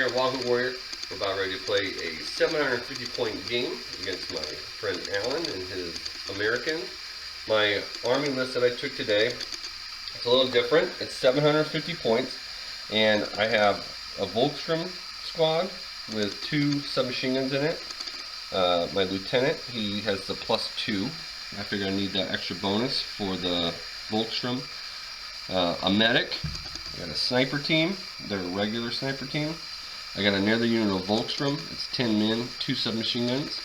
here at Wahoo Warrior. We're about ready to play a 750-point game against my friend Alan and his Americans. My Army list that I took today, it's a little different. It's 750 points, and I have a Volkssturm squad with 2 submachine guns in it. My lieutenant, he has the +2. I figure I need that extra bonus for the Volkssturm. A medic. I got a sniper team. They're a regular sniper team. I got another unit of Volkssturm. It's 10 men, 2 submachine guns.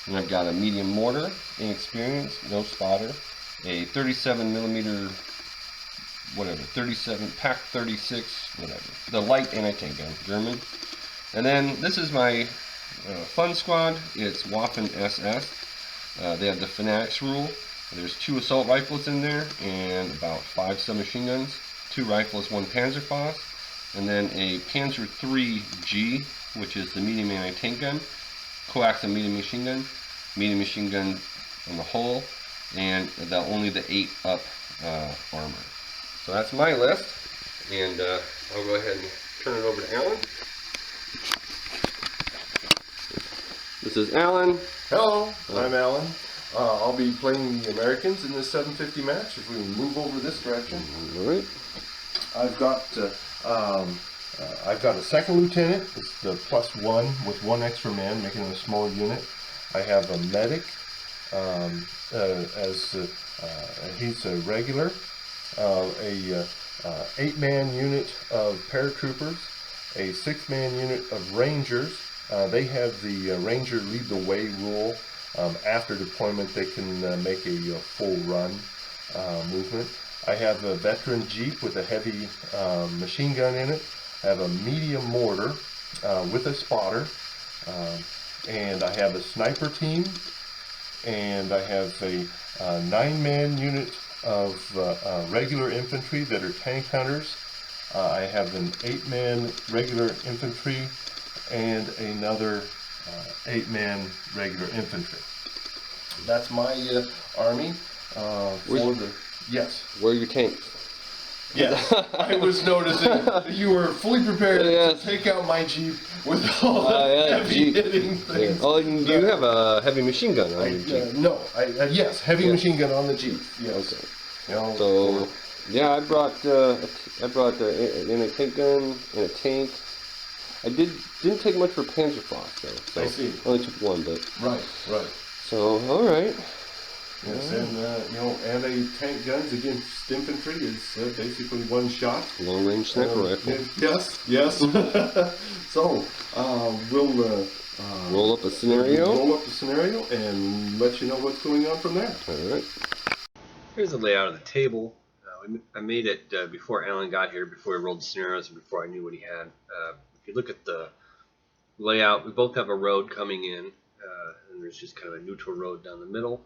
And I've got a medium mortar, inexperienced, no spotter. A 37mm, whatever, 37, Pack 36, whatever. The light anti-tank gun, German. And then this is my fun squad. It's Waffen SS. They have the Fanatics rule. There's 2 assault rifles in there and about 5 submachine guns, 2 rifles, 1 Panzerfaust, and then a Panzer III G, which is the medium anti-tank gun, coaxial medium machine gun on the hull, and only the 8-up armor. So that's my list, and I'll go ahead and turn it over to Alan. This is Alan. Hello, I'm Alan. I'll be playing the Americans in this 750 match. If we move over this direction, All right. I've got a second lieutenant. It's the +1 with 1 extra man, making it a small unit. I have a medic, he's a regular, a 8-man unit of paratroopers, a 6-man unit of rangers. They have the ranger lead the way rule. After deployment, they can make a full run movement. I have a veteran Jeep with a heavy machine gun in it. I have a medium mortar with a spotter. And I have a sniper team. And I have a 9-man unit of regular infantry that are tank hunters. I have an 8-man regular infantry and another 8-man regular infantry. That's my army. Yes. Where are your tanks? Yes. I was noticing you were fully prepared to take out my Jeep with all the heavy hitting things. Yeah. Oh, you have a heavy machine gun on your Jeep? No. Yes, heavy machine gun on the Jeep. Yes. Okay. You know, so yeah, I brought an anti-tank gun and a tank. I didn't take much for Panzerfaust though. So I see. Only took 1, but right. So all right. Yes, and anti-tank guns against infantry is basically 1 shot. Long-range sniper rifle. Yes. So we'll roll up a scenario. Roll up the scenario and let you know what's going on from there. All right. Here's the layout of the table. I made it before Alan got here, before he rolled the scenarios, and before I knew what he had. If you look at the layout, we both have a road coming in, and there's just kind of a neutral road down the middle,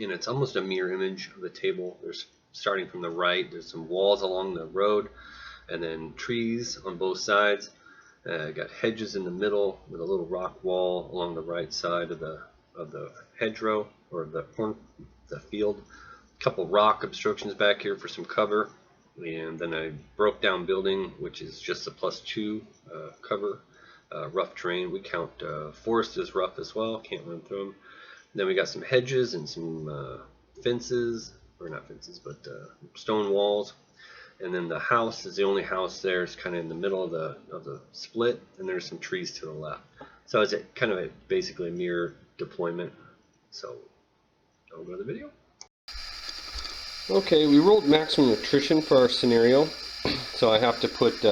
and it's almost a mirror image of the table. There's, starting from the right, there's some walls along the road, and then trees on both sides. Got hedges in the middle with a little rock wall along the right side of the hedgerow or the field. A couple rock obstructions back here for some cover, and then a broke down building which is just a +2 cover. Rough terrain. We count forest as rough as well. Can't run through them. Then we got some hedges and some fences, or not fences, but stone walls. And then the house is the only house there. It's kind of in the middle of the split, and there's some trees to the left. So it's kind of basically a mirror deployment. So I'll go to the video. Okay, we rolled maximum attrition for our scenario, so I have to put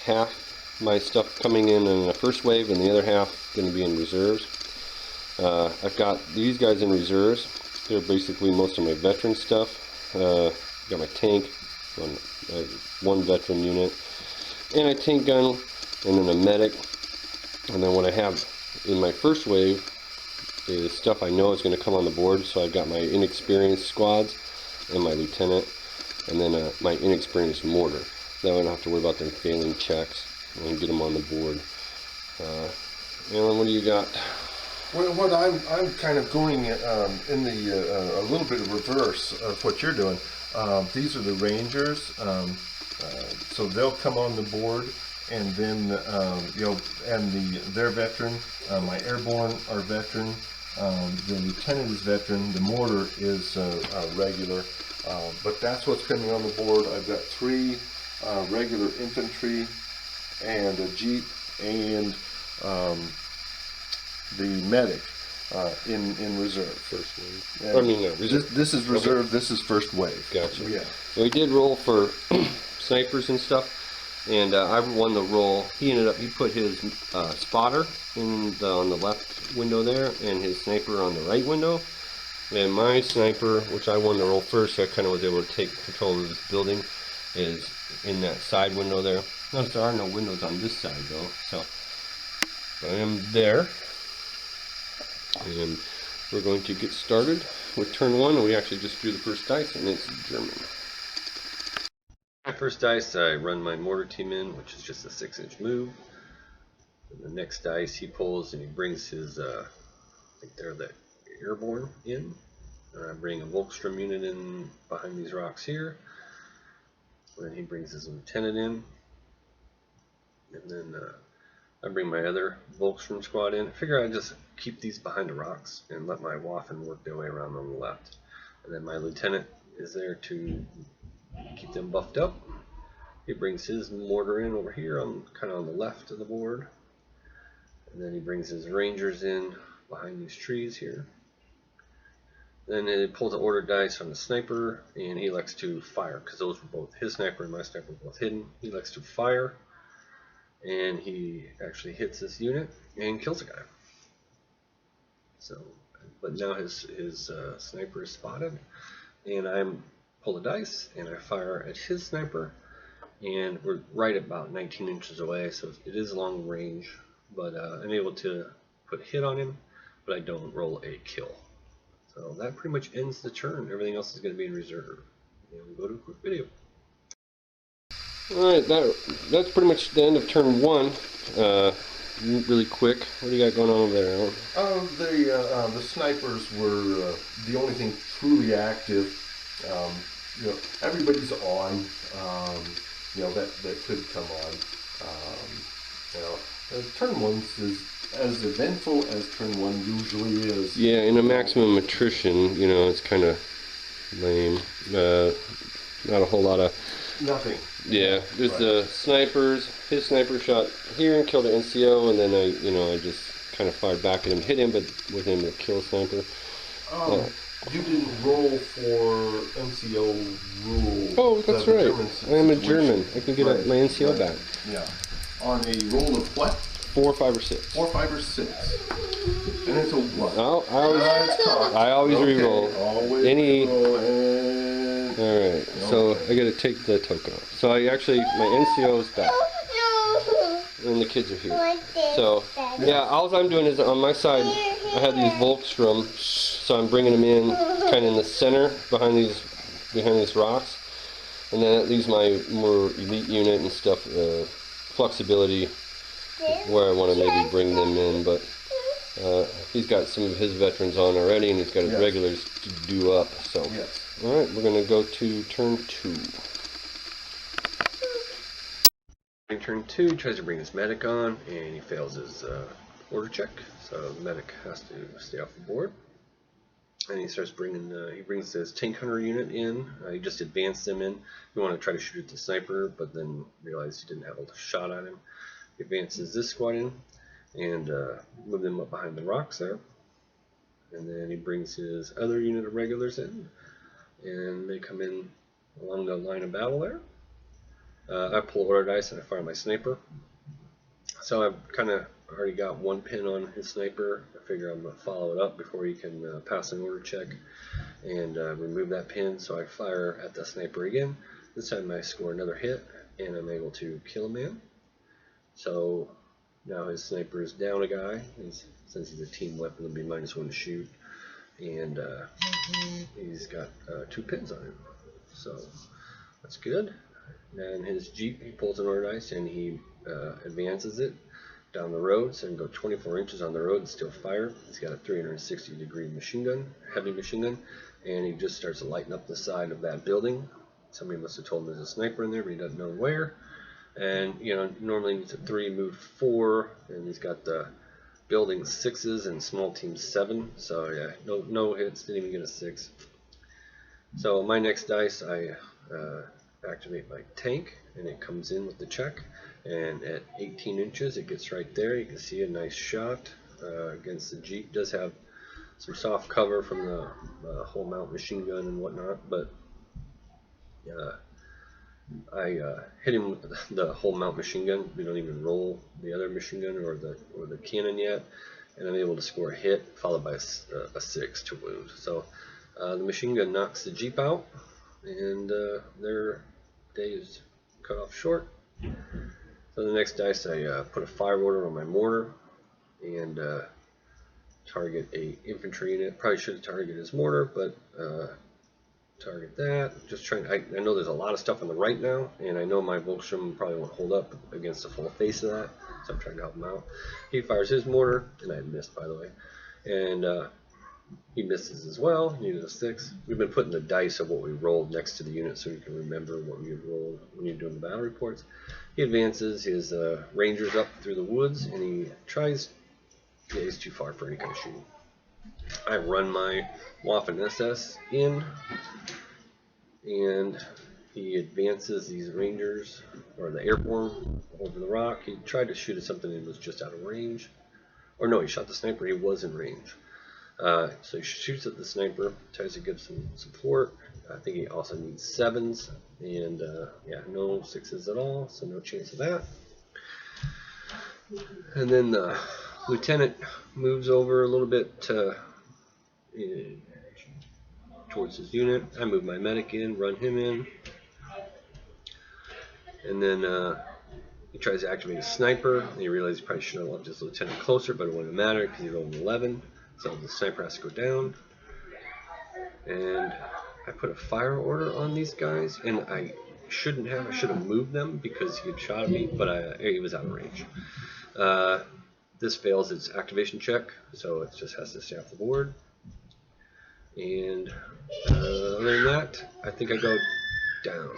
half my stuff coming in the first wave and the other half going to be in reserves. I've got these guys in reserves. They're basically most of my veteran stuff. Got my tank, one veteran unit, and a tank gun, and then a medic. And then what I have in my first wave is stuff I know is going to come on the board, so I've got my inexperienced squads and my lieutenant, and then my inexperienced mortar. That way I don't have to worry about them failing checks and get them on the board. Alan, what do you got? Well, what I'm kind of going in a little bit of reverse of what you're doing. These are the Rangers, so they'll come on the board and then they're veteran. My airborne are veteran. The lieutenant is veteran. The mortar is regular. But that's what's coming on the board. I've got 3 regular infantry and a jeep and the medic in reserve. First wave. I mean, no, this is reserve. Okay. This is first wave. Gotcha. Yeah. So we did roll for snipers and stuff, and I won the roll. He put his spotter on the left window there, and his sniper on the right window. And my sniper, which I won the roll first, so I kind of was able to take control of this building, is in that side window there. Notice there are no windows on this side though, so I am there. And we're going to get started with turn 1, and we actually just drew the first dice, and it's German. My first dice, I run my mortar team in, which is just a 6-inch move. And the next dice he pulls, and he brings his, I think they're the airborne in. And I bring a Volkstrom unit in behind these rocks here. And then he brings his lieutenant in. And then I bring my other Volkstrom squad in. I figure I'd just keep these behind the rocks and let my Waffen work their way around on the left. And then my lieutenant is there to keep them buffed up. He brings his mortar in over here, kind of on the left of the board. And then he brings his rangers in behind these trees here. Then he pulls the order dice on the sniper, and he elects to fire, because those were both his sniper and my sniper were both hidden. He elects to fire, and he actually hits this unit and kills a guy. So, but now his sniper is spotted, and I pull the dice and I fire at his sniper, and we're right about 19 inches away, so it is long range, but I'm able to put a hit on him, but I don't roll a kill. So that pretty much ends the turn. Everything else is going to be in reserve. And we'll go to a quick video. Alright, that's pretty much the end of turn 1. Really quick. What do you got going on over there, Alan? The snipers were the only thing truly active. Everybody's on. That could come on. Turn 1 is as eventful as turn 1 usually is. Yeah, in a maximum attrition, it's kind of lame. Not a whole lot of... Nothing. Yeah, there's the snipers. His sniper shot here and killed an NCO, and then I just kind of fired back at him, hit him, but wasn't able to kill a sniper. You didn't roll for NCO rule. Oh, that's right. I am a German. I can get my NCO back. Yeah. On a roll of what? 4, 5, or 6. 4, 5, or 6. And it's a what? Oh, I always re-roll. Always any. Re-roll and... Alright, so I gotta take the token off. So my NCO is back. And the kids are here. So, yeah, all I'm doing is on my side, I have these Volkstrom, so I'm bringing them in kind of in the center behind these rocks. And then that leaves my more elite unit and stuff, flexibility, where I want to maybe bring them in. But he's got some of his veterans on already, and he's got his regulars to do up. So, alright, we're going to go to turn 2. In turn 2, he tries to bring his medic on, and he fails his order check, so the medic has to stay off the board. And he starts he brings his tank hunter unit in. He just advanced them in. You want to try to shoot at the sniper, but then realized he didn't have a shot on him. He advances this squad in, and move them up behind the rocks there. And then he brings his other unit of regulars in, and they come in along the line of battle there. I pull order dice and I fire my sniper. So I've kind of already got one pin on his sniper. I figure I'm going to follow it up before he can pass an order check and remove that pin. So I fire at the sniper again. This time I score another hit and I'm able to kill a man. So now his sniper is down a guy. Since he's a team weapon, it'll be -1 to shoot. And he's got 2 pins on him. So that's good. And his Jeep, he pulls an order dice and he advances it down the road, so he can go 24 inches on the road and still fire. He's got a 360-degree machine gun, heavy machine gun, and he just starts lighting up the side of that building. Somebody must have told him there's a sniper in there, but he doesn't know where. And normally needs a 3, moved 4, and he's got the building 6s and small team 7. So yeah, no hits, didn't even get a 6. So my next dice, I activate my tank, and it comes in with the check. And at 18 inches, it gets right there. You can see a nice shot against the Jeep. Does have some soft cover from the whole mount machine gun and whatnot, but I hit him with the whole mount machine gun. We don't even roll the other machine gun or the cannon yet, and I'm able to score a hit followed by a 6 to wound. So the machine gun knocks the Jeep out, and their day is cut off short. So the next dice, I put a fire order on my mortar and target a infantry unit. Probably should have targeted his mortar, but target that. Just trying. I know there's a lot of stuff on the right now, and I know my Volkstrom probably won't hold up against the full face of that, so I'm trying to help him out. He fires his mortar, and I missed, by the way, and he misses as well. He needed a 6. We've been putting the dice of what we rolled next to the unit so you can remember what we rolled when you're doing the battle reports. He advances his rangers up through the woods, and he tries. Yeah, he's too far for any kind of shooting. I run my Waffen SS in, and he advances these rangers, or the airborne, over the rock. He tried to shoot at something and was just out of range. Or no, he shot the sniper, he was in range. So he shoots at the sniper, tries to give some support. I think he also needs 7s, and yeah, no 6s at all, so no chance of that. And then the lieutenant moves over a little bit towards his unit. I move my medic in, run him in, and then he tries to activate a sniper, and he realizes he probably should have left his lieutenant closer, but it wouldn't matter because he rolled an 11, so the sniper has to go down. And I put a fire order on these guys, and I shouldn't have. I should have moved them because he had shot at me, but he was out of range. This fails its activation check, so it just has to stay off the board. And other than that, I think I go down.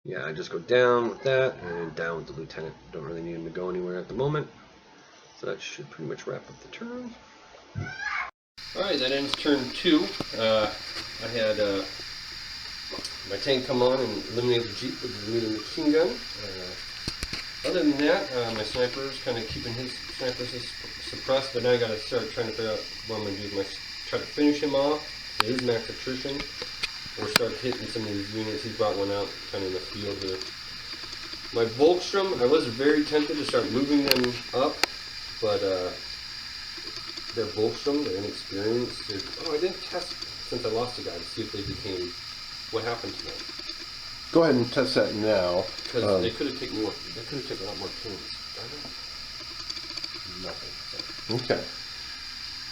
Yeah, I just go down with that, and down with the lieutenant. Don't really need him to go anywhere at the moment. So that should pretty much wrap up the turn. Alright, that ends turn 2. I had my tank come on and eliminate the Jeep with the medium machine gun. Other than that, my sniper's kind of keeping his snipers suppressed, but now I got to start trying to figure out what I'm going to do. Try to finish him off. So his max attrition, or start hitting some of these units. He brought one out kind of in the field here. My Volkstrom, I was very tempted to start moving them up, but they're Volkstrom, they're inexperienced. I didn't test since I lost a guy to see if they became, what happened to them. Go ahead and test that now. Because they could have taken more. They could have taken a lot more points. Nothing. So. Okay.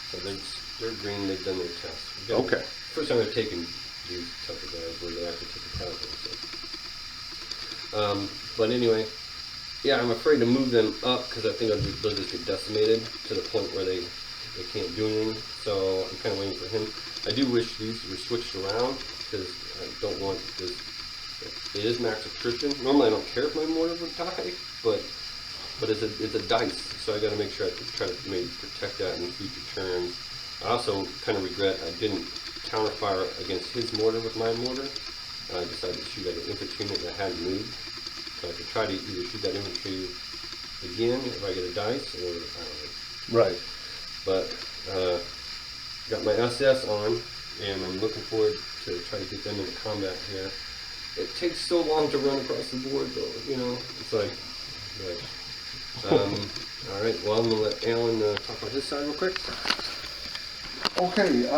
So they're green. They've done their test. Okay. First time they've taken these type of guys where they actually take the title. So. But anyway, yeah, I'm afraid to move them up because I think they'll just get decimated to the point where they can't do anything. So I'm kind of waiting for him. I do wish these were switched around because I don't want this. It is max attrition. Normally I don't care if my mortar would die, but it's a dice, so I got to make sure I try to maybe protect that in future turns. I also kind of regret I didn't counterfire against his mortar with my mortar. I decided to shoot at an infantry unit that hadn't moved, so I could try to either shoot that infantry again if I get a dice, or right. But got my SS on, and I'm looking forward to try to get them into combat here. It takes so long to run across the board, though. It's like. All right. Well, I'm gonna let Alan talk about his side real quick. Okay.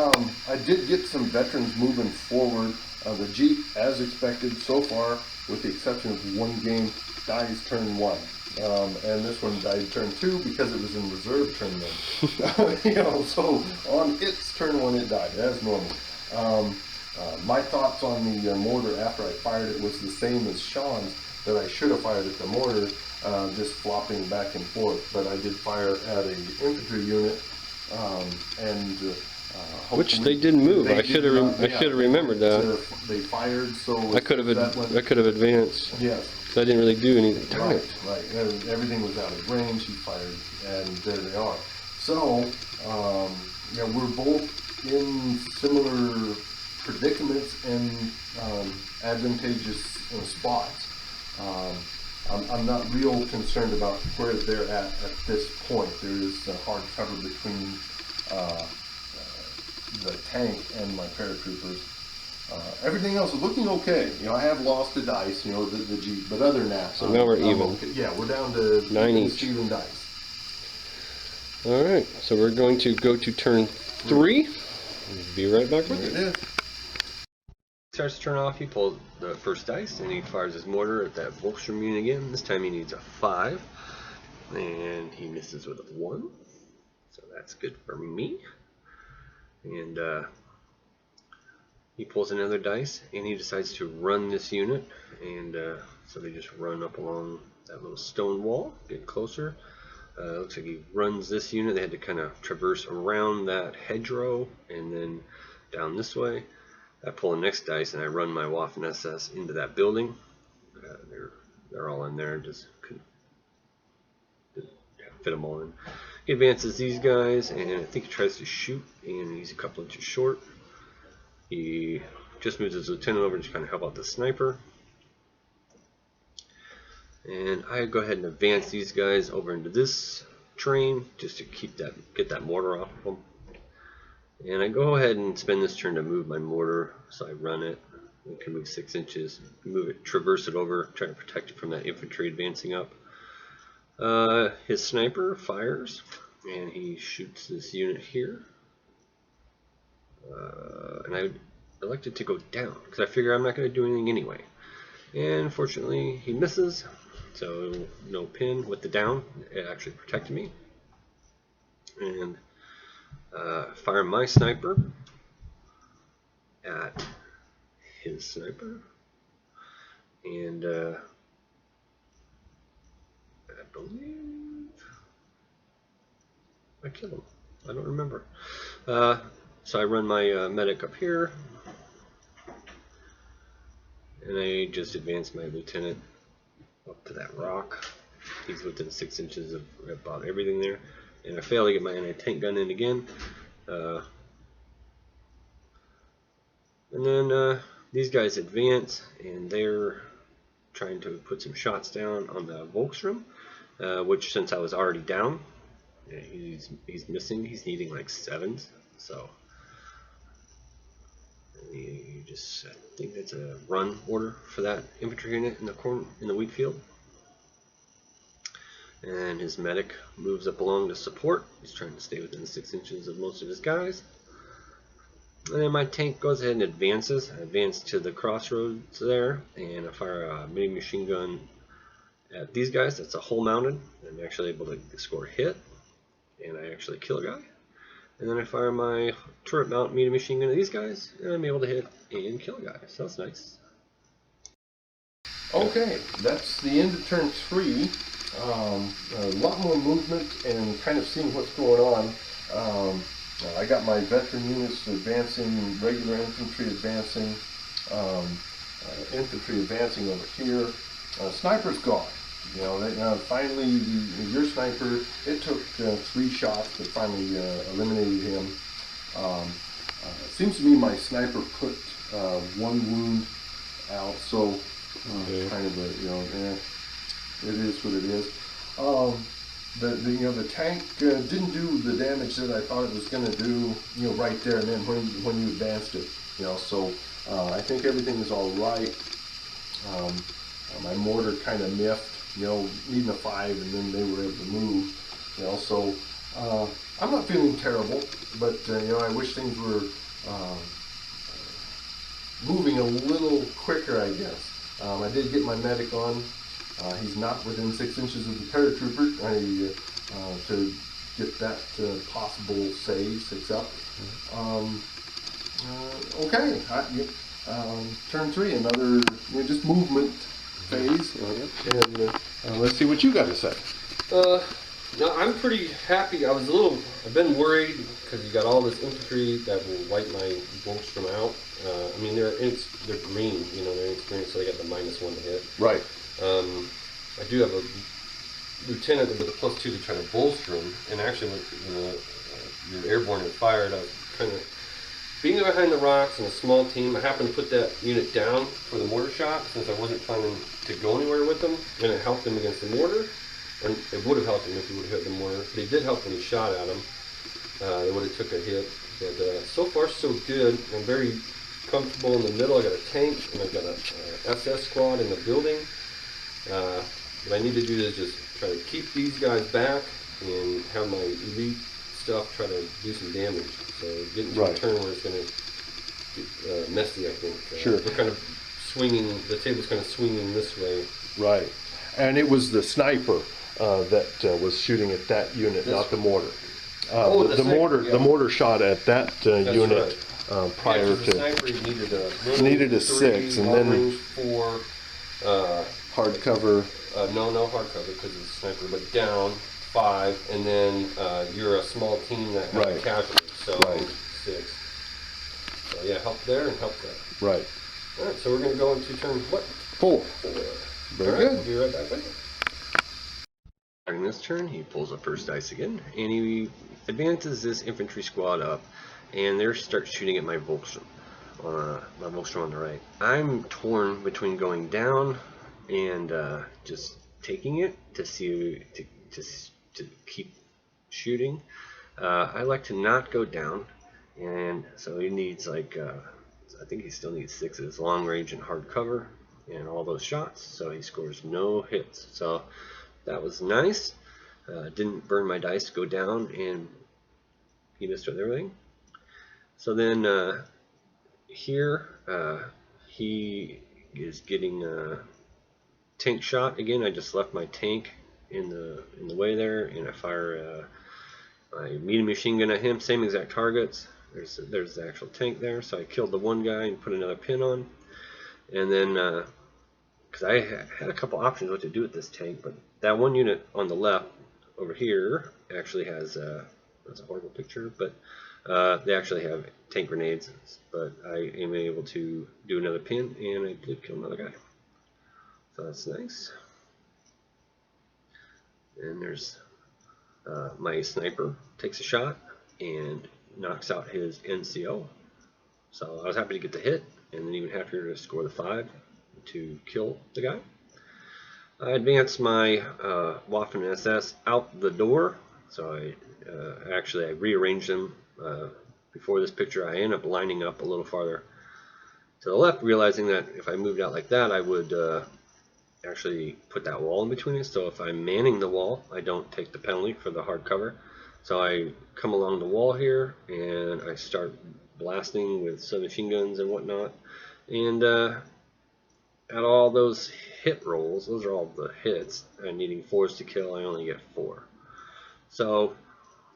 I did get some veterans moving forward. The Jeep, as expected, so far, with the exception of one game, dies turn 1. And this one died turn 2 because it was in reserve turn 1. So on its turn 1, it died as normal. My thoughts on the mortar after I fired it was the same as Sean's, that I should have fired at the mortar, just flopping back and forth. But I did fire at an infantry unit, which they didn't move. I should have remembered that. They fired, so I could have advanced. Yes. So I didn't really do anything. Darn Right, it. right. Everything was out of range. He fired, and there they are. So, we're both in similar predicaments and advantageous spots. I'm not real concerned about where they're at this point. There is a hard cover between the tank and my paratroopers. Everything else is looking okay. I have lost a dice, the Jeep, but other than that, So now we're even. okay. Yeah, we're down to 9 each. Steven dice. All right, so we're going to go to turn 3. Be right back with There you. it is. Starts to turn off, he pulls the first dice and he fires his mortar at that Volkstrom unit again. This time he needs a 5 and he misses with a 1, so that's good for me. And he pulls another dice and he decides to run this unit, and so they just run up along that little stone wall, get closer. Looks like he runs this unit. They had to kind of traverse around that hedgerow and then down this way. I pull the next dice and I run my Waffen SS into that building. They're all in there, just couldn't fit them all in. He advances these guys and I think he tries to shoot, and he's a couple inches short. He just moves his lieutenant over to kind of help out the sniper. And I go ahead and advance these guys over into this train just to get that mortar off of them. And I go ahead and spend this turn to move my mortar, so I run it. I can move 6 inches, move it, traverse it over, try to protect it from that infantry advancing up. His sniper fires, and he shoots this unit here. And I elected to go down because I figure I'm not going to do anything anyway. And unfortunately, he misses, so no pin with the down. It actually protected me. And fire my sniper at his sniper, and I believe I killed him. I don't remember. So I run my medic up here, and I just advance my lieutenant up to that rock. He's within 6 inches of about everything there, and I fail to get my anti-tank gun in again. And then these guys advance, and they're trying to put some shots down on the Volkstrom, which, since I was already down, he's missing. He's needing like 7s, so you just, I think that's a run order for that infantry unit in the corner in the wheat field. And his medic moves up along to support. He's trying to stay within 6 inches of most of his guys. And then my tank goes ahead and advances. I advance to the crossroads there, and I fire a mini machine gun at these guys. That's a hull mounted. I'm actually able to score a hit, and I actually kill a guy. And then I fire my turret mount mini machine gun at these guys, and I'm able to hit and kill a guy. So that's nice. Okay, that's the end of turn 3. A lot more movement and kind of seeing what's going on. I got my veteran units advancing, regular infantry advancing, infantry advancing over here. Sniper's gone. Finally, your sniper, it took 3 shots, but finally eliminated him. It seems to me my sniper put 1 wound out, so kind of a, it is what it is. The tank didn't do the damage that I thought it was going to do, right there and then when you advanced it, so I think everything is all right. My mortar kind of miffed, needing a 5, and then they were able to move, so I'm not feeling terrible, but I wish things were moving a little quicker, I guess. I did get my medic on. He's not within 6 inches of the paratrooper to get that possible save, 6 up. Okay, turn 3, another just movement phase, and let's see what you got to say. No, I'm pretty happy. I've been worried because you got all this infantry that will wipe my Volkstrom out. I mean, they're green, they're inexperienced, so they got the -1 to hit. Right. I do have a lieutenant with a +2 to try to bolster him. And actually, when you're airborne and fired, I was kind of being behind the rocks in a small team. I happened to put that unit down for the mortar shot since I wasn't planning to go anywhere with them, and it helped him against the mortar. And it would have helped him if he would have hit the mortar. But he did help when he shot at him. They would have took a hit. But so far so good. I'm very comfortable in the middle. I got a tank and I've got a SS squad in the building. What I need to do is just try to keep these guys back and have my elite stuff try to do some damage. So getting to a turn where it's going to get messy, I think. Sure. We're kind of swinging, the table's kind of swinging this way. Right. And it was the sniper that was shooting at that unit, not the mortar. The mortar shot at that unit prior the to. sniper Needed a 6, and then 4 hardcover. no hardcover because it's a sniper, but down 5, and then you're a small team that has casualties, so 6. So yeah, help there and help there. Right. All right, so we're going to go into turn what? 4. Very good. We'll be right back later. During this turn, he pulls the first dice again, and he advances this infantry squad up, and they start shooting at my Volkstrom. My Volkstrom on the right. I'm torn between going down and just taking it to see to keep shooting. I like to not go down, and so he needs like I think he still needs 6s, long range and hard cover, and all those shots. So he scores no hits. So that was nice. Didn't burn my dice to go down, and he missed with everything. So then here he is getting tank shot again. I just left my tank in the way there, and I fire my medium machine gun at him. Same exact targets. There's the actual tank there. So I killed the one guy and put another pin on, and then because I had a couple options what to do with this tank, but that one unit on the left over here actually has that's a horrible picture, but they actually have tank grenades. But I am able to do another pin, and I did kill another guy. So that's nice. And there's my sniper takes a shot and knocks out his NCO. So I was happy to get the hit, and then even happier to score the 5 to kill the guy. I advanced my Waffen SS out the door. So I rearranged them before this picture. I ended up lining up a little farther to the left, realizing that if I moved out like that, I would actually put that wall in between us. So if I'm manning the wall, I don't take the penalty for the hard cover. So I come along the wall here and I start blasting with submachine guns and whatnot. And at all those hit rolls, those are all the hits, and needing 4s to kill, I only get 4. So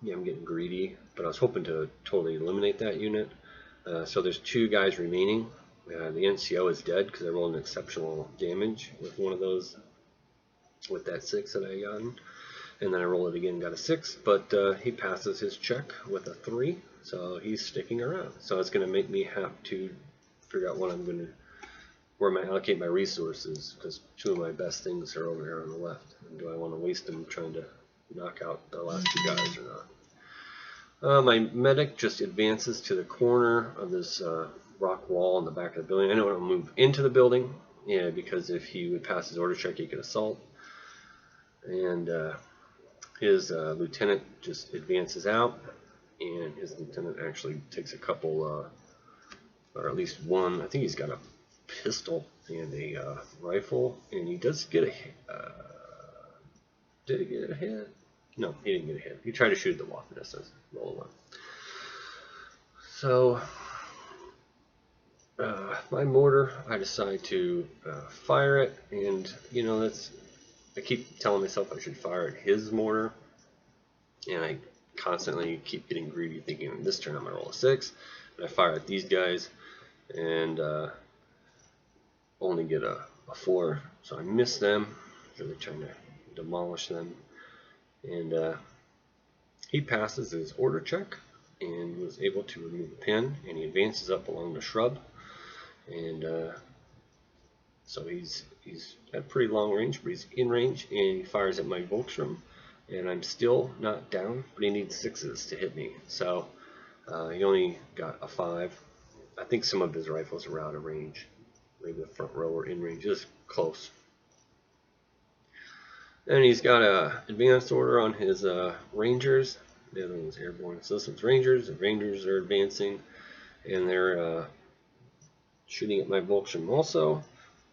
yeah, I'm getting greedy, but I was hoping to totally eliminate that unit. So there's 2 guys remaining. The NCO is dead because I rolled an exceptional damage with one of those, with that 6 that I got. And then I roll it again, got a 6, but he passes his check with a 3, so he's sticking around. So it's going to make me have to figure out what I'm going to, where I'm going to allocate my resources, because 2 of my best things are over here on the left. And do I want to waste them trying to knock out the last 2 guys or not? My medic just advances to the corner of this rock wall in the back of the building. I don't want to move into the building, because if he would pass his order check, he could assault. And his lieutenant just advances out, and his lieutenant actually takes a couple, or at least one. I think he's got a pistol and a rifle, and he does get a hit. Did he get a hit? No, he didn't get a hit. He tried to shoot the Waffen SS. Roll a 1. So my mortar, I decide to fire it, and I keep telling myself I should fire at his mortar, and I constantly keep getting greedy, thinking this turn I'm gonna roll a 6, and I fire at these guys, and only get a 4, so I miss them. Really trying to demolish them, and he passes his order check and was able to remove the pin, and he advances up along the shrub, and so he's he's got pretty long range, but he's in range, and he fires at my Volkstrom, and I'm still not down, but he needs 6s to hit me. So he only got a 5. I think some of his rifles are out of range. Maybe the front row are in range, just close. And he's got a advanced order on his Rangers. The other one's airborne. So this one's Rangers. The Rangers are advancing, and they're shooting at my Volkstrom also.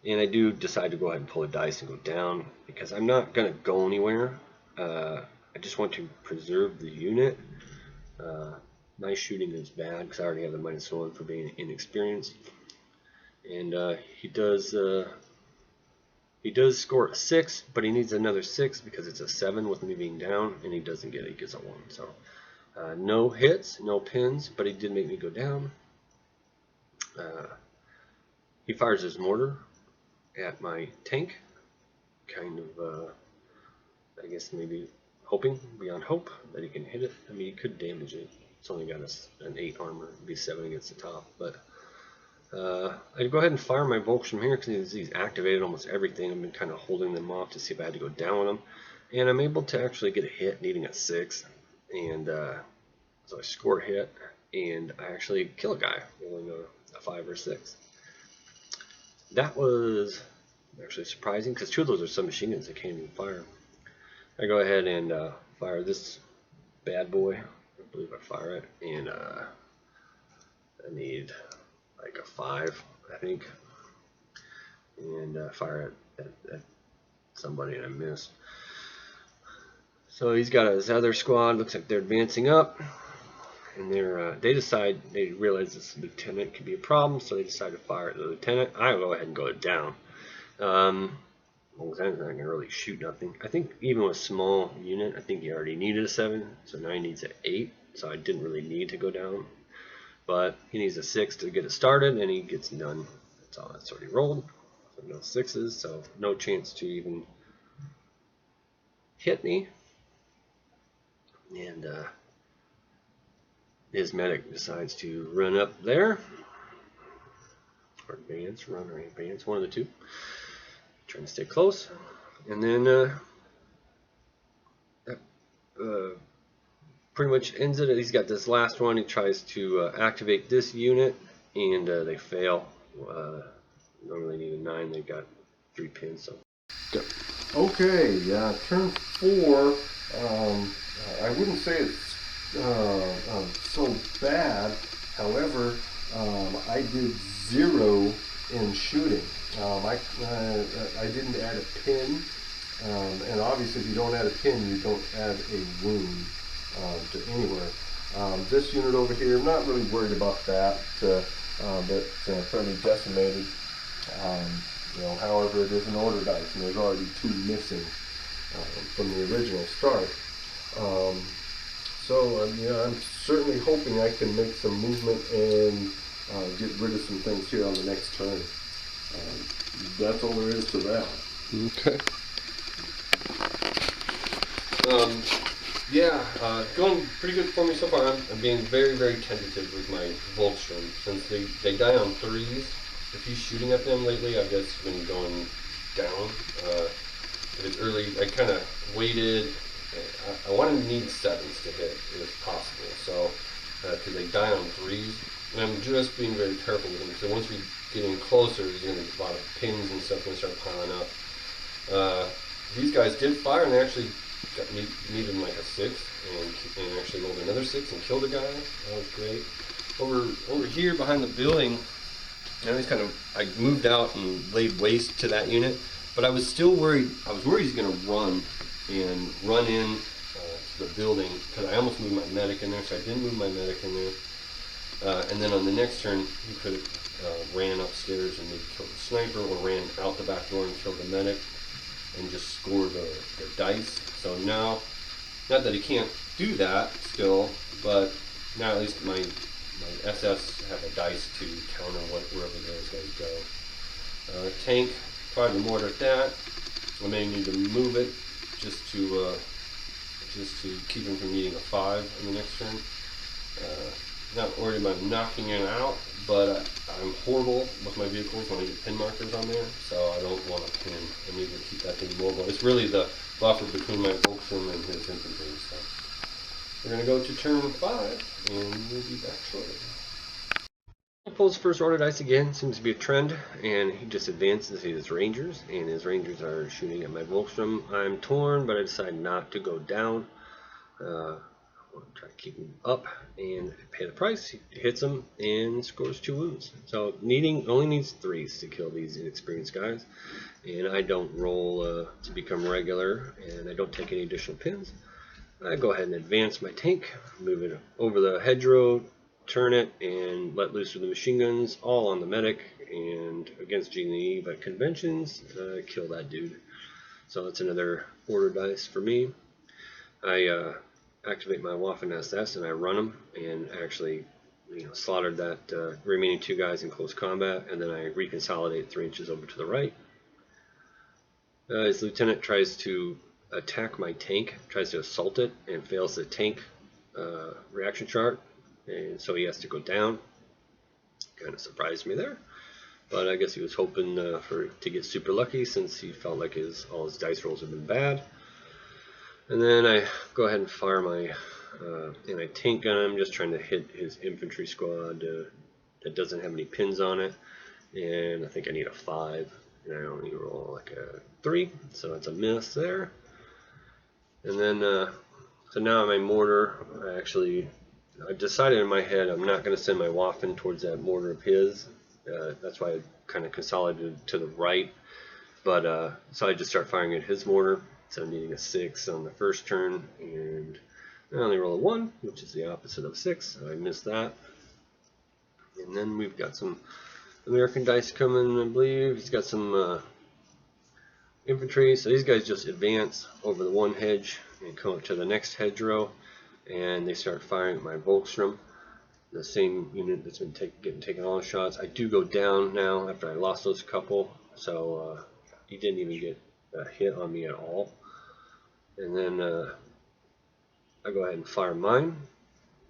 And I do decide to go ahead and pull a dice and go down because I'm not going to go anywhere. I just want to preserve the unit. My shooting is bad because I already have the -1 for being inexperienced. And he does score a 6, but he needs another 6 because it's a 7 with me being down, and he doesn't get it. He gets a 1. So no hits, no pins, but he did make me go down. He fires his mortar at my tank, kind of, I guess maybe hoping beyond hope that he can hit it. I mean, he could damage it. It's only got an 8 armor, it'd be 7 against the top, but I'd go ahead and fire my Volkstrom here because he's activated almost everything. I've been kind of holding them off to see if I had to go down with them, and I'm able to actually get a hit, needing a 6, and so I score a hit, and I actually kill a guy rolling a 5 or 6. That was actually surprising because 2 of those are submachine guns that can't even fire. I go ahead and fire this bad boy. I believe I fire it, and I need like a 5, I think, and fire it at somebody, and I miss. So he's got his other squad. Looks like they're advancing up, and they realize this lieutenant could be a problem, so they decide to fire at the lieutenant. I go ahead and go down. Lieutenant's not gonna really shoot nothing. I think even with a small unit, I think he already needed a 7, so now he needs an 8. So I didn't really need to go down, but he needs a 6 to get it started, and he gets none. That's all. It's already rolled. So no 6s, so no chance to even hit me. And his medic decides to run up there, or advance, run or advance, one of the two. Trying to stay close, and then that pretty much ends it. He's got this last one. He tries to activate this unit, and they fail. Normally need a 9. They got 3 pins. So. Okay, turn 4. I wouldn't say it's so bad. However, I did 0 in shooting. I didn't add a pin, and obviously if you don't add a pin, you don't add a wound to anywhere. This unit over here, I'm not really worried about that, but fairly decimated. However, it is an order dice, and there's already 2 missing from the original start. So I'm certainly hoping I can make some movement and get rid of some things here on the next turn. That's all there is to that. Okay. Going pretty good for me so far. I'm being very, very tentative with my Volkstrom since they die on 3s. If he's shooting at them lately, I guess been going down. If it's early, I kind of waited. I want to need 7s to hit if possible. So, because they die on 3s, and I'm just being very careful with him. So once we get in closer, there's going to be a lot of pins and stuff going to start piling up. These guys did fire, and they actually needed like a 6, and actually rolled another 6 and killed a guy. That was great. Over here behind the building, I moved out and laid waste to that unit, but I was still worried. I was worried he's going to run in to the building because I almost moved my medic in there, so I didn't move my medic in there. And then on the next turn, he could have ran upstairs and maybe killed the sniper, or ran out the back door and killed the medic and just scored the dice. So now, not that he can't do that still, but now at least my SS have a dice to counter wherever those guys go. Tank, fired the mortar at that. I may need to move it just to keep him from needing a 5 in the next turn. not worried about knocking it out, but I'm horrible with my vehicles when I get pin markers on there, so I don't want to pin. I need to keep that thing mobile. It's really the buffer between my Volkswagen and his infantry. So we're going to go to turn 5, and we'll be back shortly. He pulls first order dice again, seems to be a trend, and he just advances his Rangers, and his Rangers are shooting at my Volkstrom. I'm torn, but I decide not to go down. I'll try to keep him up and pay the price. He hits him and scores 2 wounds. So only needs 3s to kill these inexperienced guys. And I don't roll to become regular, and I don't take any additional pins. I go ahead and advance my tank, move it over the hedgerow, turn it, and let loose with the machine guns, all on the medic, and against G&E by conventions, kill that dude. So that's another order dice for me. I activate my Waffen SS and I run them, and actually slaughtered that remaining 2 guys in close combat, and then I reconsolidate 3 inches over to the right. His lieutenant tries to attack my tank, tries to assault it, and fails the tank reaction chart, and so he has to go down. Kind of surprised me there, but I guess he was hoping to get super lucky, since he felt like all his dice rolls have been bad. And then I go ahead and fire my anti-tank gun. I'm just trying to hit his infantry squad that doesn't have any pins on it, and I think I need a 5, and I only roll like a 3, so it's a miss there. And then so now my mortar, I decided in my head I'm not going to send my Waffen towards that mortar of his. That's why I kind of consolidated to the right, but so I just start firing at his mortar. So I'm needing a 6 on the first turn, and I only roll a 1, which is the opposite of 6, so I missed that. And then we've got some American dice coming, I believe. He's got some infantry, so these guys just advance over the one hedge and come up to the next hedgerow, and they start firing at my Volkstrom, the same unit that's been getting taken all the shots. I do go down now after I lost those couple, so he didn't even get a hit on me at all. And then I go ahead and fire mine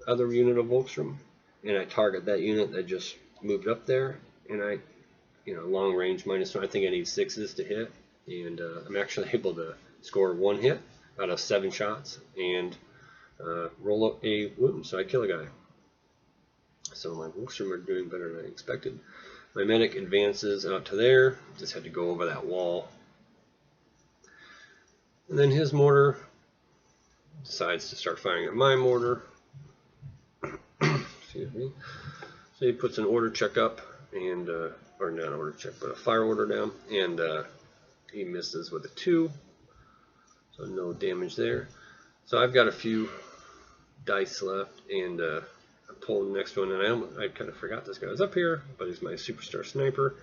other unit of Volkstrom, and I target that unit that just moved up there, and I, long range -1. I think I need 6s to hit, and I'm actually able to score 1 hit out of 7 shots and roll up a wound, so I kill a guy. So my Volkstrom are doing better than I expected. My medic advances out to there, just had to go over that wall. And then his mortar decides to start firing at my mortar. Excuse me. So he puts an order check up, and or not an order check, but a fire order down, and he misses with a 2, so no damage there. So I've got a few dice left, and I pull the next one, and I kind of forgot this guy was up here, but he's my superstar sniper.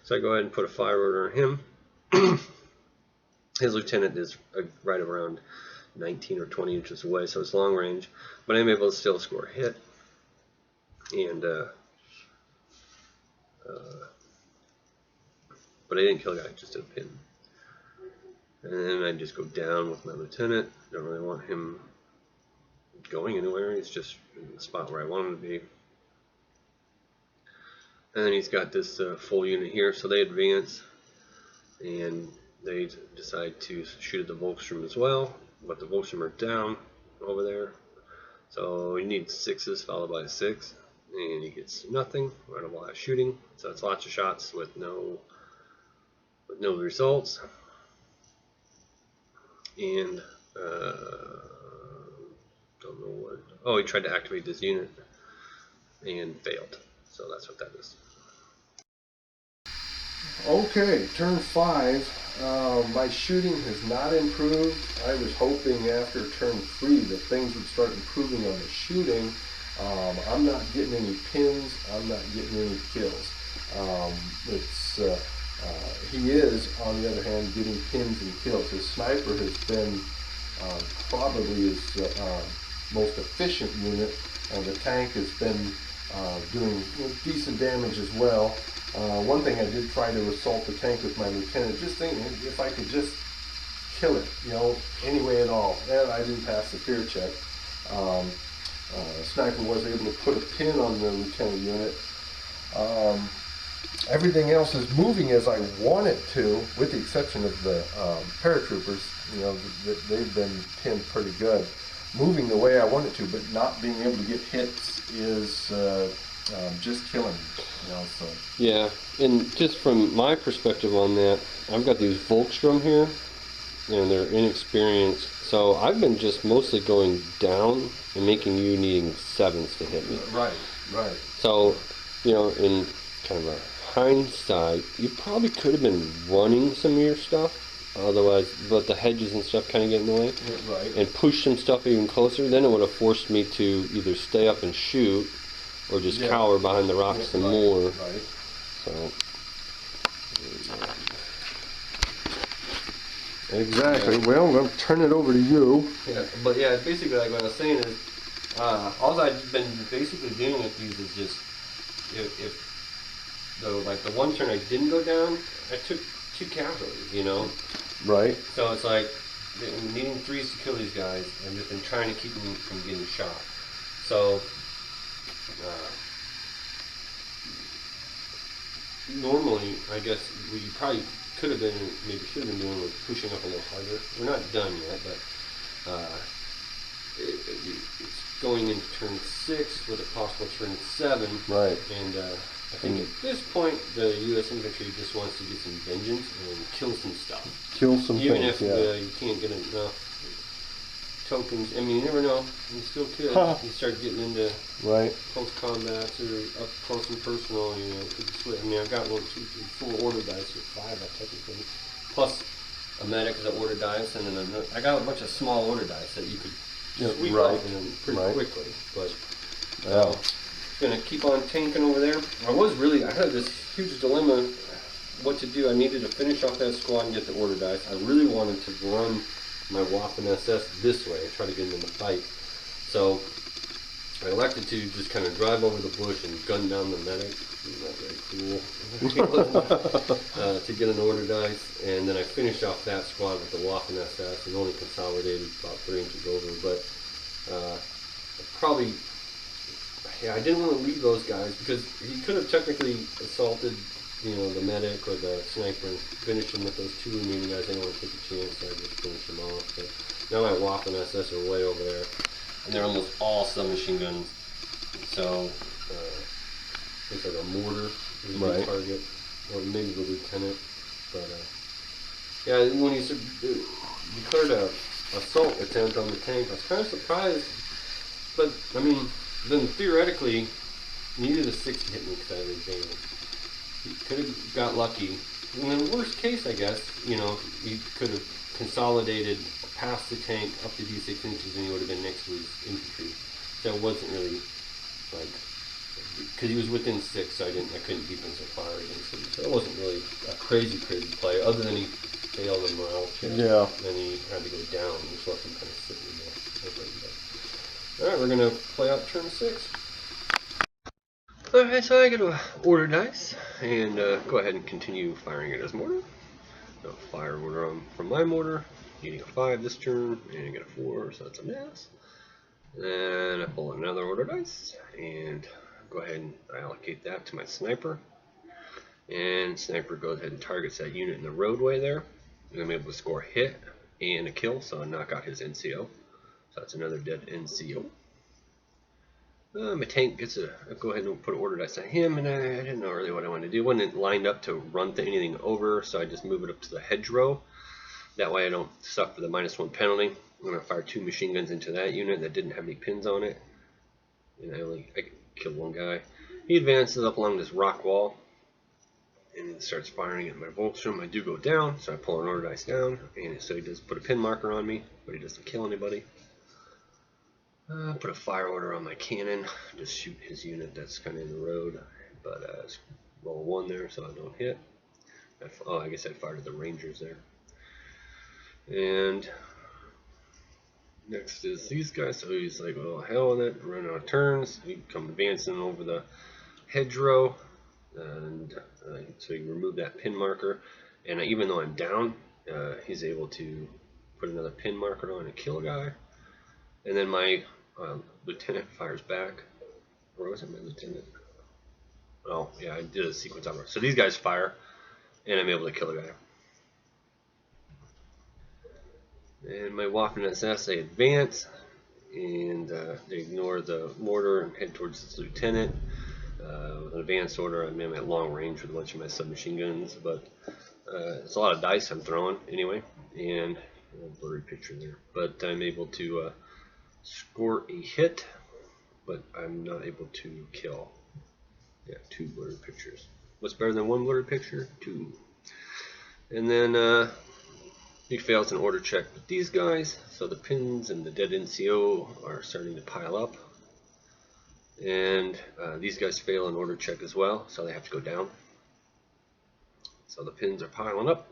So I go ahead and put a fire order on him. His lieutenant is right around 19 or 20 inches away, so it's long range, but I'm able to still score a hit. And but I didn't kill a guy, just did a pin. And then I just go down with my lieutenant. Don't really want him going anywhere. He's just in the spot where I want him to be. And then he's got this full unit here, so they advance, and they decide to shoot at the Volkstrom as well, but the Volkstrom are down over there. So he needs 6s followed by a 6, and he gets nothing right while I was shooting. So it's lots of shots with no results. And don't know what. Oh, he tried to activate this unit and failed. So that's what that is. Okay, turn 5. My shooting has not improved. I was hoping after turn 3 that things would start improving on the shooting. I'm not getting any pins. I'm not getting any kills. He is, on the other hand, getting pins and kills. His sniper has been probably his most efficient unit. The tank has been doing decent damage as well. One thing I did try to assault the tank with my lieutenant, just thinking if I could just kill it, any way at all. And I didn't pass the fear check. Sniper was able to put a pin on the lieutenant unit. Everything else is moving as I want it to, with the exception of the paratroopers. You know, they've been pinned pretty good. Moving the way I want it to, but not being able to get hits is just killing me. You know, so. Yeah, and just from my perspective on that, I've got these Volkstrom here, and they're inexperienced. So I've been just mostly going down and making you needing 7s to hit me. Right, right. So, you know, in kind of a hindsight, you probably could have been running some of your stuff, otherwise, but the hedges and stuff kind of get in the way, Right. and push some stuff even closer. Then it would have forced me to either stay up and shoot, or just cower behind the rocks some more. Right. So. Exactly. Well, I'm going to turn it over to you. Yeah, but yeah, basically, like what I was saying is, all I've been basically doing with these is just, if the one turn I didn't go down, I took 2 casualties, you know? Right. So it's like, needing 3s to kill these guys, and just been trying to keep them from getting shot. So, normally, I guess, we probably could have been, maybe should have been doing was pushing up a little harder. We're not done yet, but it's going into turn 6 with a possible turn 7. Right. And I think at this point, the U.S. infantry just wants to get some vengeance and kill some stuff. Kill some Even things, if you can't get enough tokens. I mean, you never know. You still could. You start getting into Right. close combats or up close and personal. You know, could switch. I mean, I've got 4 order dice with 5, technically, plus a medic as an order dice, and then I got a bunch of small order dice that you could sweep right. up in pretty quickly. But Yeah. gonna keep on tanking over there. I had this huge dilemma what to do. I needed to finish off that squad and get the order dice. I really wanted to run my Waffen SS this way and try to get them in the fight. So I elected to just kind of drive over the bush and gun down the medic. Not very cool. To get an order dice, and then I finished off that squad with the Waffen SS and only consolidated about 3 inches over. But probably, yeah, I didn't want to leave those guys because he could have technically assaulted, you know, the medic or the sniper and finished him with those 2 remaining guys. I didn't want to take a chance, so I just finished them off. But now my Waffen SS are way over there, and they're almost all submachine guns. So it's like a mortar is a good target, or maybe the lieutenant. But yeah, when he declared a assault attempt on the tank, I was kind of surprised. But I mean, then theoretically, you needed a 6 to hit me because I had advanced. He could have got lucky. And in the worst case, I guess, you know, he could have consolidated past the tank up to D6 inches, and he would have been next to his infantry. So it wasn't really like, because he was within 6, so I couldn't defensive fire against him. So it wasn't really a crazy play, other than he failed a morale check. Yeah. And he had to go down, which left him kind of sitting there. Alright, we're gonna play out turn 6. Alright, so I get to order dice, and go ahead and continue firing it as mortar. So fire order from my mortar, getting a 5 this turn, and I get a 4, so that's a miss. Then I pull another order dice, and go ahead and allocate that to my sniper. And sniper goes ahead and targets that unit in the roadway there. And I'm able to score a hit and a kill, so I knock out his NCO. So that's another dead NCO. My tank gets I go ahead and put order dice on him, and I didn't know really what I wanted to do. It wasn't lined up to run anything over, so I just move it up to the hedgerow. That way I don't suffer the -1 penalty. I'm going to fire 2 machine guns into that unit that didn't have any pins on it. And I killed 1 guy. He advances up along this rock wall and starts firing at my Volkstrom. I do go down, so I pull an order dice down, and so he does put a pin marker on me, but he doesn't kill anybody. Put a fire order on my cannon, just shoot his unit that's kind of in the road, but roll 1 there so I don't hit. I guess I fired at the Rangers there. And next is these guys, so he's like, well, hell with it, run out of turns. He come advancing over the hedgerow, and so you remove that pin marker, and even though I'm down, he's able to put another pin marker on and kill a guy. And then my Lieutenant fires back. Where was it, my lieutenant? Oh, yeah, I did a sequence on it. So these guys fire, and I'm able to kill the guy. And my Waffen SS, they advance, and they ignore the mortar and head towards this lieutenant. With an advanced order, I'm at long range with a bunch of my submachine guns, but it's a lot of dice I'm throwing anyway, and a blurry picture there. But I'm able to score a hit, but I'm not able to kill. Yeah, 2 blurred pictures. What's better than 1 blurred picture? 2. And then he fails an order check with these guys, so the pins and the dead NCO are starting to pile up. And these guys fail an order check as well, so they have to go down. So the pins are piling up.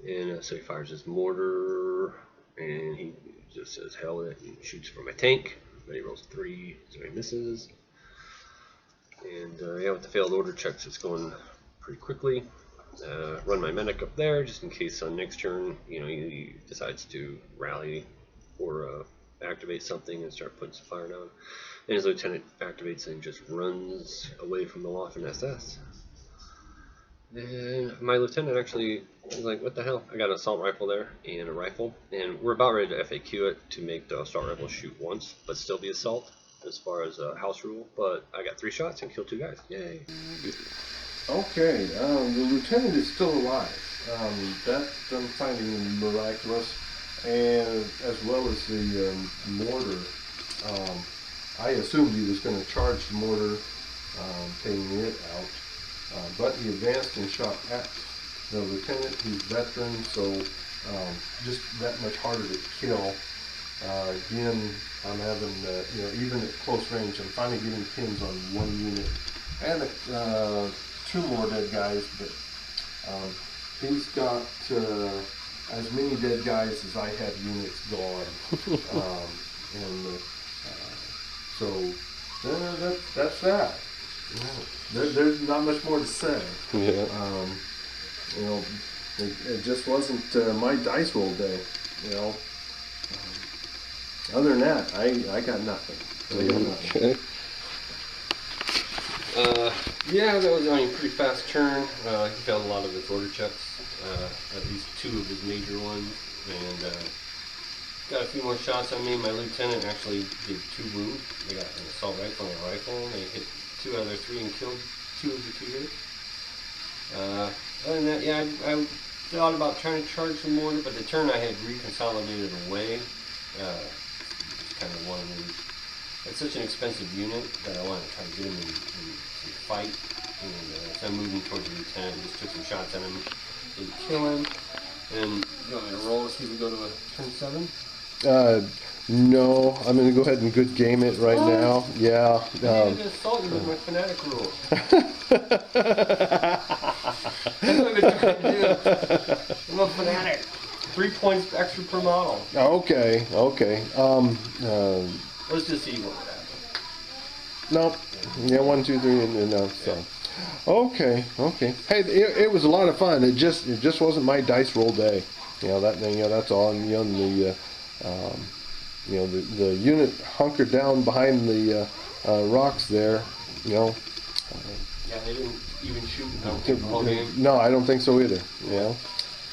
And so he fires his mortar, and he just says hell with it and shoots for my tank. But he rolls 3, so he misses. And yeah, with the failed order checks, it's going pretty quickly. Run my medic up there just in case on next turn, he decides to rally or activate something and start putting some fire down. And his lieutenant activates and just runs away from the Waffen SS. And my lieutenant actually was like, what the hell? I got an assault rifle there and a rifle, and we're about ready to FAQ it to make the assault rifle shoot once, but still be assault as far as a house rule. But I got 3 shots and killed 2 guys. Yay. Okay, the lieutenant is still alive. That I'm finding miraculous, and as well as the mortar. I assumed he was going to charge the mortar, taking it out, but he advanced and shot at the lieutenant. He's veteran, so just that much harder to kill. Again, I'm having, even at close range, I'm finally getting pins on 1 unit. And 2 more dead guys, but he's got as many dead guys as I have units gone. So that's that. There's not much more to say. Yeah. It just wasn't my dice roll day. Other than that, I got nothing. Okay. Yeah, that was a pretty fast turn. He failed a lot of his order checks, at least 2 of his major ones, and got a few more shots on me. My lieutenant actually did 2 wounds. They got an assault rifle and a rifle. They hit 2 out of their 3 and killed 2 of the 2 hits. Other than that, yeah, I thought about trying to charge some mortar, but the turn I had reconsolidated away. Just kind of wanted to. It's such an expensive unit that I wanted to try to get him in some fight. And so I'm moving towards the lieutenant. Just took some shots at him, didn't kill him. And you want me to roll to see if we go to a turn 7? No, I'm going to go ahead and good game it right now. Yeah. I'm going to assault you with my fanatic rule. That's what I'm trying to do. I'm a fanatic. 3 points extra per model. Okay. Let's just see what happens. Nope. Yeah, 1, 2, 3, and no. So, okay. Hey, it was a lot of fun. It just wasn't my dice roll day. That's all. And the unit hunkered down behind the rocks there. Yeah, they didn't even shoot the whole game. No, I don't think so either.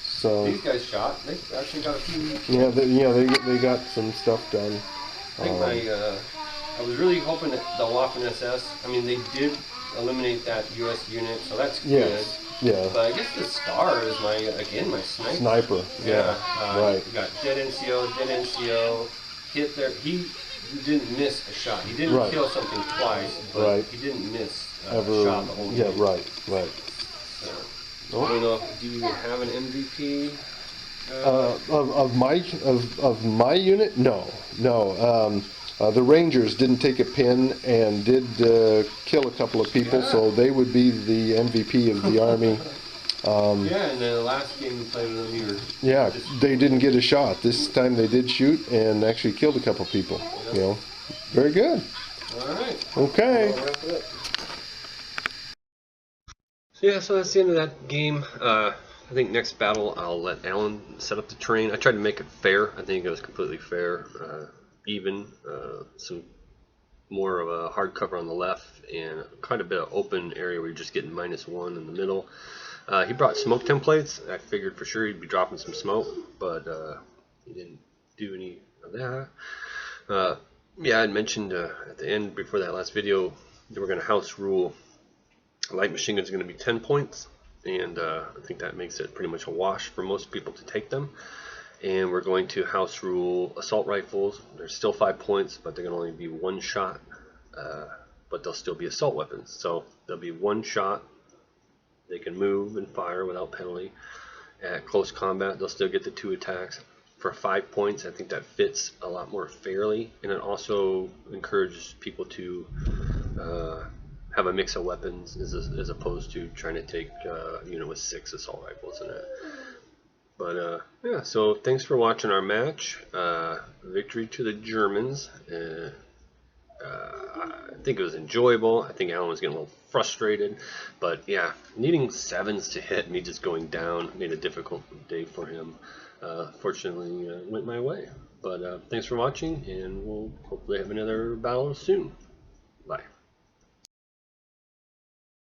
So these guys shot. They actually got a few. Yeah, they got some stuff done. I think I was really hoping that the Waffen SS. I mean, they did eliminate that U.S. unit, so that's good. Yes. Yeah. But I guess the star is my sniper. Sniper. Yeah. Right. We got dead NCO, hit there. He didn't miss a shot. He didn't kill something twice, but he didn't miss a shot the whole game. Yeah. Right. So, I don't know. Do you have an MVP? Of my unit? No. The Rangers didn't take a pin and did kill a couple of people, so they would be the MVP of the Army. And the last game we played with them, they didn't get a shot. This time they did shoot and actually killed a couple of people. Very good. All right. Okay. I'll wrap it up. So that's the end of that game. I think next battle I'll let Alan set up the terrain. I tried to make it fair. I think it was completely fair. even, some more of a hard cover on the left, and quite a bit of open area where you're just getting -1 in the middle. He brought smoke templates. I figured for sure he'd be dropping some smoke, but he didn't do any of that. Yeah, I mentioned at the end before that last video that we're going to house rule light machine guns are going to be 10 points, and I think that makes it pretty much a wash for most people to take them. And we're going to house rule assault rifles. They're still 5 points, but they're going to only be 1 shot, but they'll still be assault weapons. So they'll be 1 shot. They can move and fire without penalty. At close combat, they'll still get the 2 attacks. For 5 points, I think that fits a lot more fairly, and it also encourages people to have a mix of weapons as opposed to trying to take a unit with 6 assault rifles in it. But yeah, so thanks for watching our match. Victory to the Germans. I think it was enjoyable. I think Alan was getting a little frustrated, but yeah, needing 7s to hit, me just going down made a difficult day for him. Fortunately, went my way. But thanks for watching, and we'll hopefully have another battle soon. Bye.